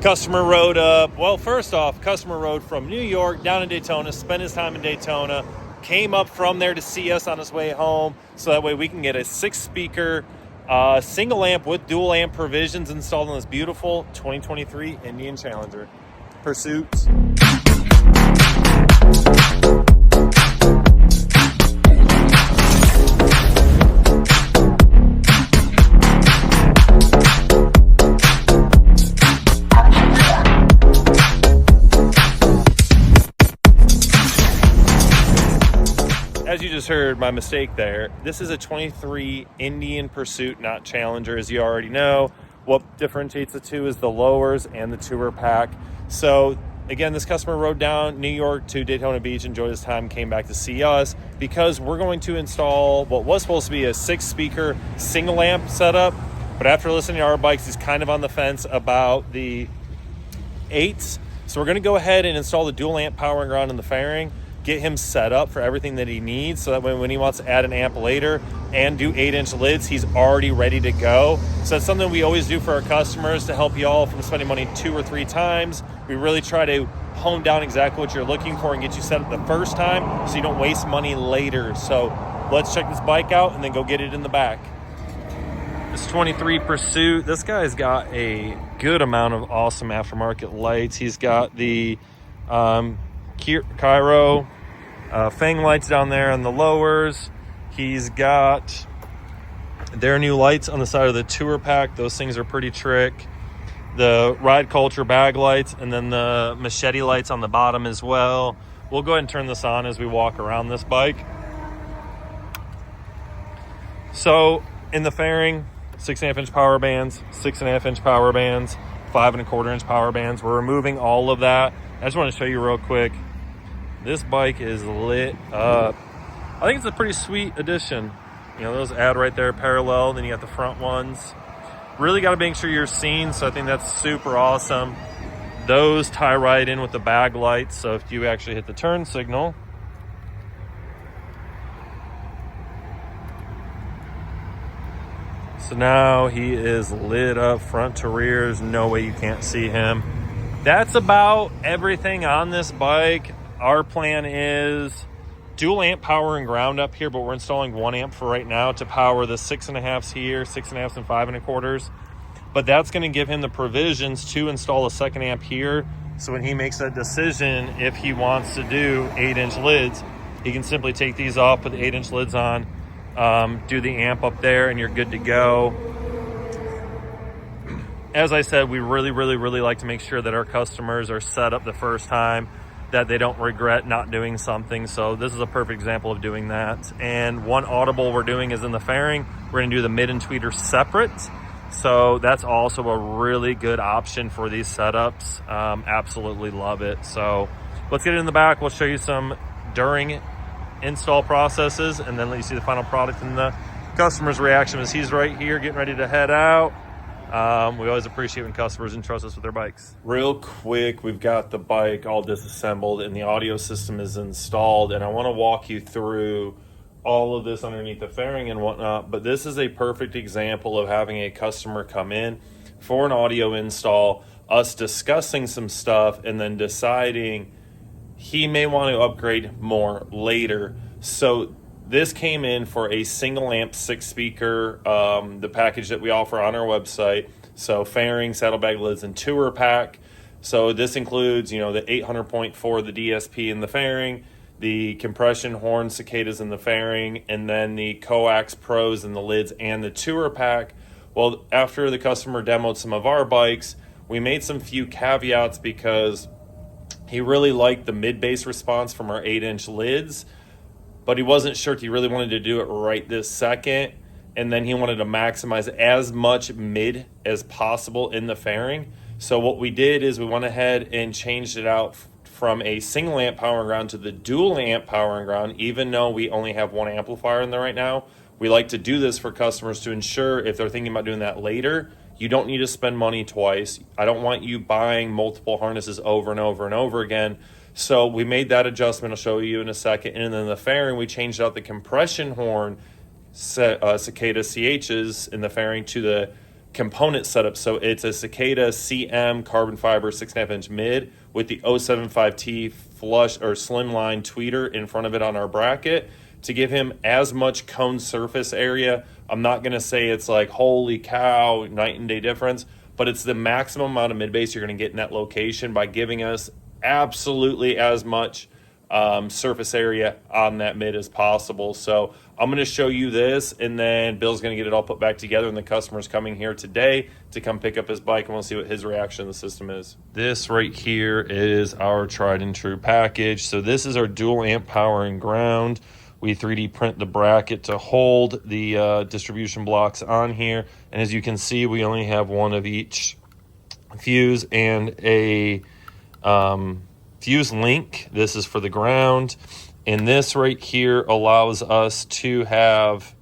Customer rode up. Well, first off, customer rode from New York down to Daytona, spent his time in Daytona, came up from there to see us on his way home, so that way we can get a 6-speaker single amp with dual amp provisions installed on this beautiful 2023 Indian Challenger Pursuit. As you just heard, my mistake there. This is a 23 Indian Pursuit, not Challenger, as you already know. What differentiates the two is the lowers and the Tourpack. So again, this customer rode down New York to Daytona Beach, enjoyed his time, came back to see us because we're going to install what was supposed to be a 6-speaker single amp setup. But after listening to our bikes, he's kind of on the fence about the 8s. So we're going to go ahead and install the dual amp powering ground in the fairing, get him set up for everything that he needs, so that when he wants to add an amp later and do 8-inch lids, he's already ready to go. So that's something we always do for our customers to help you all from spending money 2 or 3 times. We really try to hone down exactly what you're looking for and get you set up the first time so you don't waste money later. So let's check this bike out and then go get it in the back. This 23 Pursuit, this guy's got a good amount of awesome aftermarket lights. He's got the Cairo Fang lights down there on the lowers. He's got their new lights on the side of the Tourpack. Those things are pretty trick. The Ride Culture bag lights, and then the machete lights on the bottom as well. We'll go ahead and turn this on as we walk around this bike. So in the fairing, 6.5-inch power bands, 6.5-inch power bands, 5.25-inch power bands. We're removing all of that. I just want to show you real quick. This bike is lit up. I think it's a pretty sweet addition. You know, those add right there parallel, then you got the front ones. Really got to make sure you're seen, so I think that's super awesome. Those tie right in with the bag lights, so if you actually hit the turn signal, so now he is lit up front to rear. There's no way you can't see him. That's about everything on this bike. Our plan is dual amp power and ground up here, but we're installing 1 amp for right now to power the 6.5s here, 6.5s and 5.25s. But that's going to give him the provisions to install a 2nd amp here. So when he makes that decision, if he wants to do 8-inch lids, he can simply take these off, put the 8-inch lids on, do the amp up there, and you're good to go. As I said, we really like to make sure that our customers are set up the first time, that they don't regret not doing something. So this is a perfect example of doing that. And one audible we're doing is in the fairing. We're going to do the mid and tweeter separate. So that's also a really good option for these setups. Absolutely love it. So let's get it in the back. We'll show you some during install processes and then let you see the final product and the customer's reaction as he's right here getting ready to head out. We always appreciate when customers entrust us with their bikes. Real quick, we've got the bike all disassembled and the audio system is installed, and I want to walk you through all of this underneath the fairing and whatnot. But this is a perfect example of having a customer come in for an audio install, us discussing some stuff, and then deciding he may want to upgrade more later. So this came in for a single amp 6-speaker, the package that we offer on our website. So fairing, saddlebag lids, and Tourpack. So this includes, you know, the 800.4, the DSP in the fairing, the compression horn cicadas in the fairing, and then the coax pros in the lids and the Tourpack. Well, after the customer demoed some of our bikes, we made some few caveats because he really liked the mid-bass response from our 8-inch lids, but he wasn't sure if he really wanted to do it right this second. And then he wanted to maximize as much mid as possible in the fairing. So what we did is we went ahead and changed it out from a single amp power and ground to the dual amp power and ground, even though we only have 1 amplifier in there right now. We like to do this for customers to ensure if they're thinking about doing that later, you don't need to spend money twice. I don't want you buying multiple harnesses over and over and over again. So we made that adjustment. I'll show you in a second. And then the fairing, we changed out the compression horn Cicada CHs in the fairing to the component setup. So it's a Cicada CM carbon fiber 6.5-inch mid with the 075T flush or slimline tweeter in front of it on our bracket to give him as much cone surface area. I'm not going to say it's like, holy cow, night and day difference, but it's the maximum amount of mid bass you're going to get in that location by giving us absolutely as much surface area on that mid as possible. So I'm going to show you this, and then Bill's going to get it all put back together, and the customer's coming here today to come pick up his bike, and we'll see what his reaction to the system is. This right here is our tried and true package. So this is our dual amp power and ground. We 3D print the bracket to hold the distribution blocks on here, and as you can see, we only have one of each fuse and a fuse link. This is for the ground, and this right here allows us to have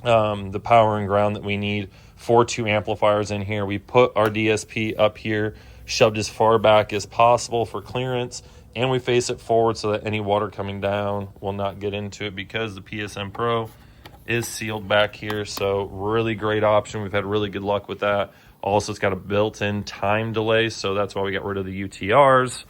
the power and ground that we need for 2 amplifiers in here. We put our DSP up here, shoved as far back as possible for clearance, and we face it forward so that any water coming down will not get into it, because the PSM-Pro is sealed back here. So really great option. We've had really good luck with that. Also, it's got a built-in time delay, so that's why we got rid of the UTRs.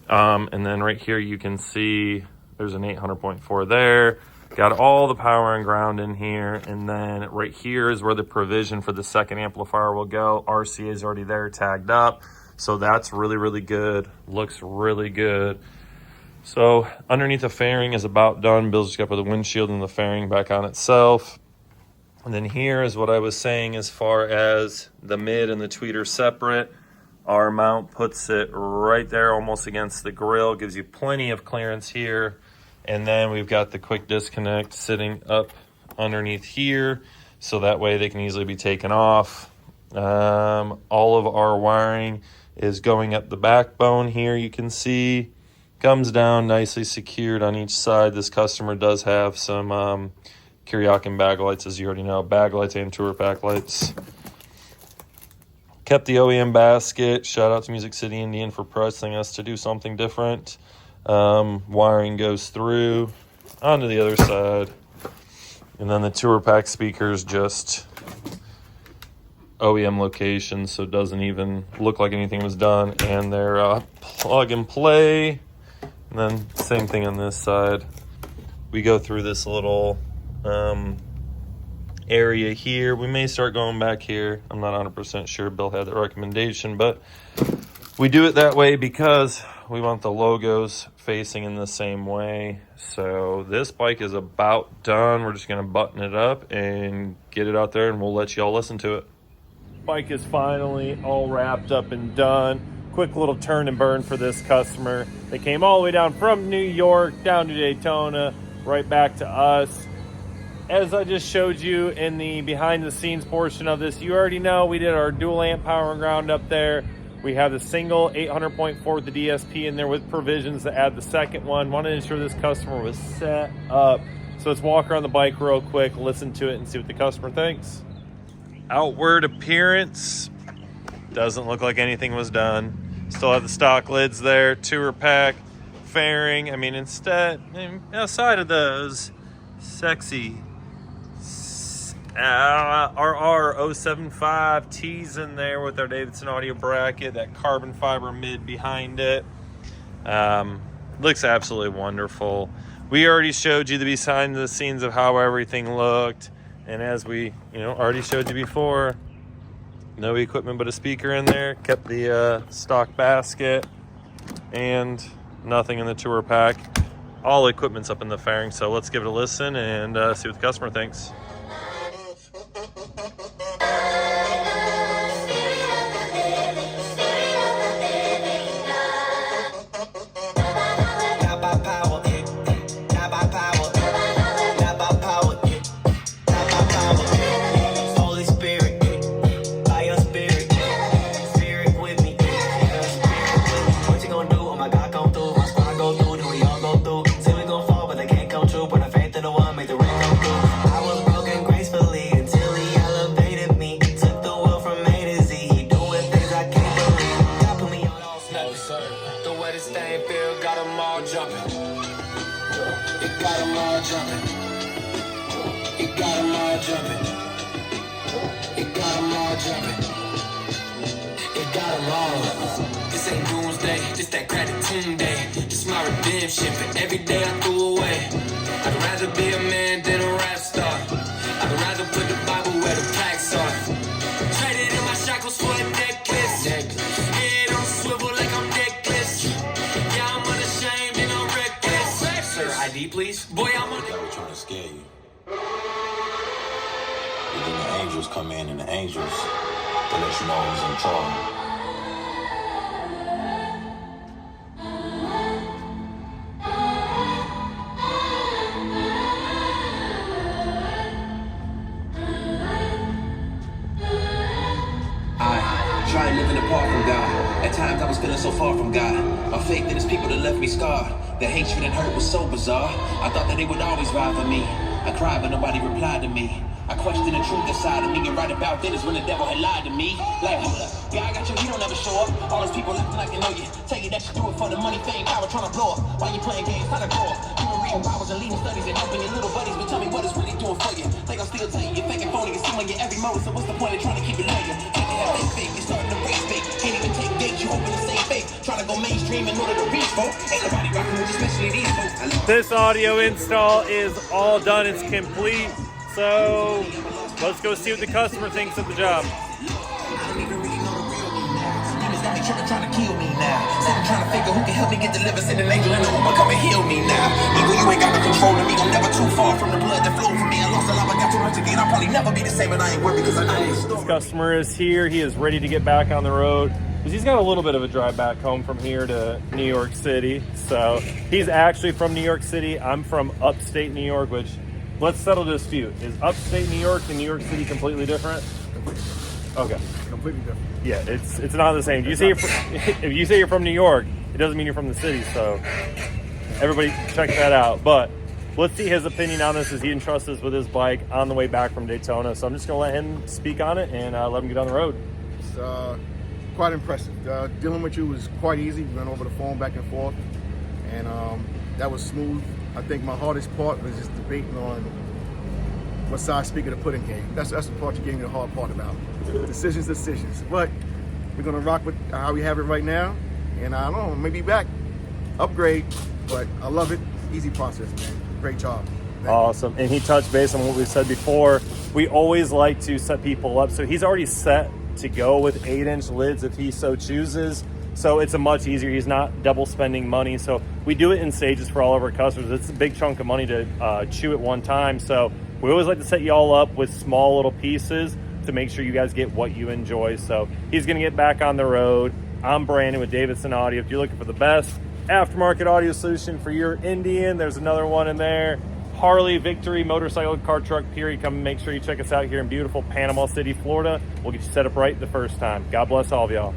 And then right here you can see there's an 800.4 there. Got all the power and ground in here, and then right here is where the provision for the second amplifier will go. RCA is already there, tagged up, so that's really, really good. Looks really good. So underneath the fairing is about done. Bill's just got to put the windshield and the fairing back on itself. And then here is what I was saying as far as the mid and the tweeter separate. Our mount puts it right there almost against the grill, gives you plenty of clearance here. And then we've got the quick disconnect sitting up underneath here, so that way they can easily be taken off. All of our wiring is going up the backbone here, you can see. Comes down nicely secured on each side. This customer does have some Kiriakin bag lights, as you already know, bag lights and Tourpack lights. Kept the OEM basket. Shout out to Music City Indian for pressing us to do something different. Wiring goes through onto the other side, and then the Tourpack speakers just OEM location, so it doesn't even look like anything was done, and they're plug and play. And then same thing on this side. We go through this little area here. We may start going back here. I'm not 100% sure. Bill had the recommendation, but we do it that way because we want the logos facing in the same way. So this bike is about done. We're just going to button it up and get it out there, and we'll let you all listen to it. Bike is finally all wrapped up and done. Quick little turn and burn for this customer. They came all the way down from New York down to Daytona, right back to us. As I just showed you in the behind the scenes portion of this, you already know we did our dual amp power and ground up there. We have the single 800.4 with the DSP in there with provisions to add the second one. Wanted to ensure this customer was set up. So let's walk around the bike real quick, listen to it, and see what the customer thinks. Outward appearance, doesn't look like anything was done. Still have the stock lids there, Tourpack, fairing. I mean, instead, outside of those, sexy RR075T's in there with our Davidson audio bracket, that carbon fiber mid behind it. Looks absolutely wonderful. We already showed you the behind the scenes of how everything looked, and as we already showed you before, no equipment but a speaker in there. Kept the stock basket and nothing in the Tourpack. All equipment's up in the fairing, so let's give it a listen and see what the customer thinks. It got 'em all jumping. got them all jumping. It got them all. This ain't doomsday, this that credit tune day. This my redemption for every day I threw away. I'd rather be a man than a rap star. I'd rather put the Bible where the plaques are. Traded in my shackles for a necklace. Head on swivel like I'm necklace. Yeah, I'm unashamed and I'm reckless. Sir, ID please. Boy, I'm on. They were trying to scare you. But then the angels come in, and the angels, they let you know who's in trouble. Trying living apart from God. At times I was feeling so far from God. My faith in his people that left me scarred. The hatred and hurt was so bizarre. I thought that they would always ride for me. I cried but nobody replied to me. I questioned the truth inside of me, and right about then is when the devil had lied to me. Like, hold up, yeah, I got you, he don't ever show up. All those people acting like they know you. Tell you that you do it for the money, fame, power, trying to blow up. While you playing games, how to grow up. You been reading Bibles and leading studies and helping your little buddies, but tell me what it's really doing for you. Think I'm still telling you, you're faking phony, it's stealing your every moment, so what's the point of trying to keep it loyal? Can't they have fake, you're starting to raise fake. Can't even take dates, you hoping to stay fake. Trying to go mainstream in order to reach folk. Ain't nobody rocking with you, especially these folks. This audio install is all done, it's complete. So let's go see what the customer thinks of the job. Trying to kill me now. Sitting trying to figure who can help me get delivered. Send an angel in the room, come and heal me now. Evil, you ain't got no control of me. I'm never too far from the blood that flowed from me. I lost a lot, but got too much again. I'll probably never be the same, and I ain't worried because I know this. This customer is here. He is ready to get back on the road because he's got a little bit of a drive back home from here to New York City. So he's actually from New York City. I'm from upstate New York, which, let's settle this dispute. Is upstate New York and New York City completely different? Okay. Completely different. Yeah, it's not the same. If you say you're from New York, it doesn't mean you're from the city. So everybody check that out. But let's see his opinion on this as he entrusts us with his bike on the way back from Daytona. So I'm just going to let him speak on it and let him get on the road. It's quite impressive. Dealing with you was quite easy. We went over the phone back and forth, and that was smooth. I think my hardest part was just debating on what side speaker to put in game. That's the part you gave me the hard part about. Decisions. But we're gonna rock with how we have it right now, and I don't know, maybe back, upgrade, but I love it. Easy process, man. Great job. Awesome. And he touched base on what we said before. We always like to set people up. So he's already set to go with 8-inch lids if he so chooses. So it's a much easier, he's not double spending money. So we do it in stages for all of our customers. It's a big chunk of money to chew at one time. So we always like to set you all up with small little pieces to make sure you guys get what you enjoy. So he's gonna get back on the road. I'm Brandon with Davidson Audio. If you're looking for the best aftermarket audio solution for your Indian, there's another one in there. Harley, Victory, motorcycle, car, truck, period. Come and make sure you check us out here in beautiful Panama City, Florida. We'll get you set up right the first time. God bless all of y'all.